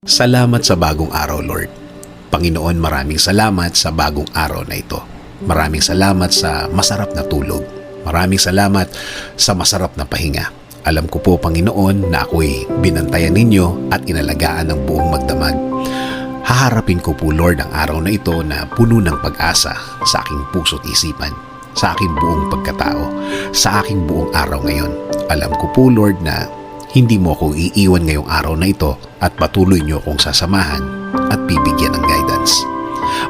Salamat sa bagong araw, Lord. Panginoon, maraming salamat sa bagong araw na ito. Maraming salamat sa masarap na tulog. Maraming salamat sa masarap na pahinga. Alam ko po, Panginoon, na ako'y binantayan ninyo at inalagaan ng buong magdamag. Haharapin ko po, Lord, ang araw na ito na puno ng pag-asa sa aking puso't isipan, sa aking buong pagkatao, sa aking buong araw ngayon. Alam ko po, Lord, na hindi mo ako iiwan ngayong araw na ito at patuloy niyo akong sasamahan at bibigyan ng guidance.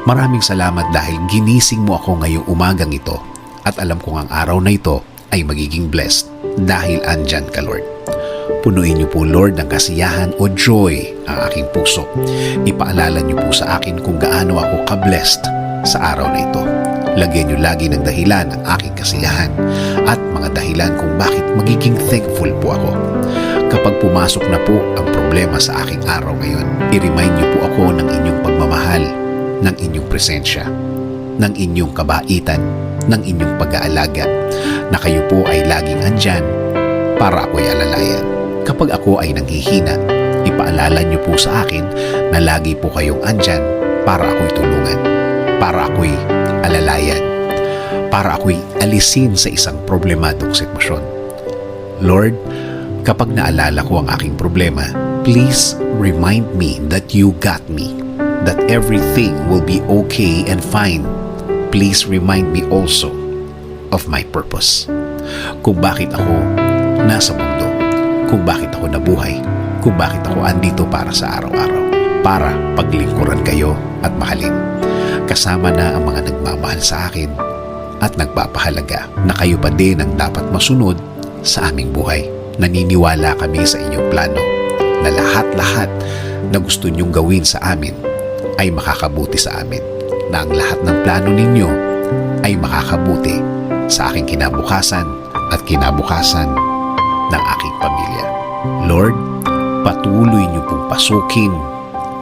Maraming salamat dahil ginising mo ako ngayong umagang ito at alam kong ang araw na ito ay magiging blessed dahil andyan ka, Lord. Punuin niyo po, Lord, ng kasiyahan o joy ang aking puso. Ipaalala niyo po sa akin kung gaano ako ka-blessed sa araw na ito. Lagyan niyo lagi ng dahilan ang aking kasiyahan at mga dahilan kung bakit magiging thankful po ako. Kapag pumasok na po ang problema sa aking araw ngayon, i-remind niyo po ako ng inyong pagmamahal, ng inyong presensya, ng inyong kabaitan, ng inyong pag-aalaga, na kayo po ay laging andyan para ako'y alalayan. Kapag ako ay nanghihina, ipaalala niyo po sa akin na lagi po kayong andyan para ako'y tulungan, para ako'y alalayan, para ako'y alisin sa isang problemadong sitwasyon. Lord, kapag naalala ko ang aking problema, please remind me that you got me, that everything will be okay and fine. Please remind me also of my purpose. Kung bakit ako nasa mundo, kung bakit ako nabuhay, kung bakit ako andito para sa araw-araw, para paglingkuran kayo at mahalin. Kasama na ang mga nagmamahal sa akin at nagpapahalaga na kayo pa din ang dapat masunod sa aming buhay. Naniniwala kami sa inyong plano na lahat-lahat na gusto niyong gawin sa amin ay makakabuti sa amin, na ang lahat ng plano ninyo ay makakabuti sa aking kinabukasan at kinabukasan ng aking pamilya. Lord, patuloy niyo pong pasukin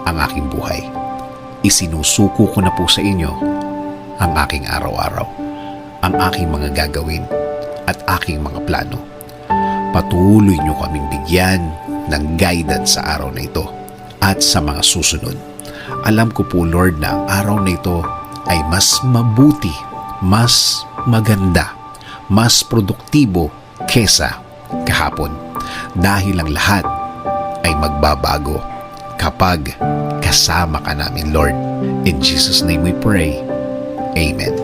ang aking buhay. Isinusuko ko na po sa inyo ang aking araw-araw, ang aking mga gagawin at aking mga plano. Patuloy niyo kaming bigyan ng guidance sa araw na ito at sa mga susunod. Alam ko po, Lord, na ang araw na ito ay mas mabuti, mas maganda, mas produktibo kesa kahapon. Dahil ang lahat ay magbabago kapag kasama ka namin, Lord. In Jesus' name we pray. Amen.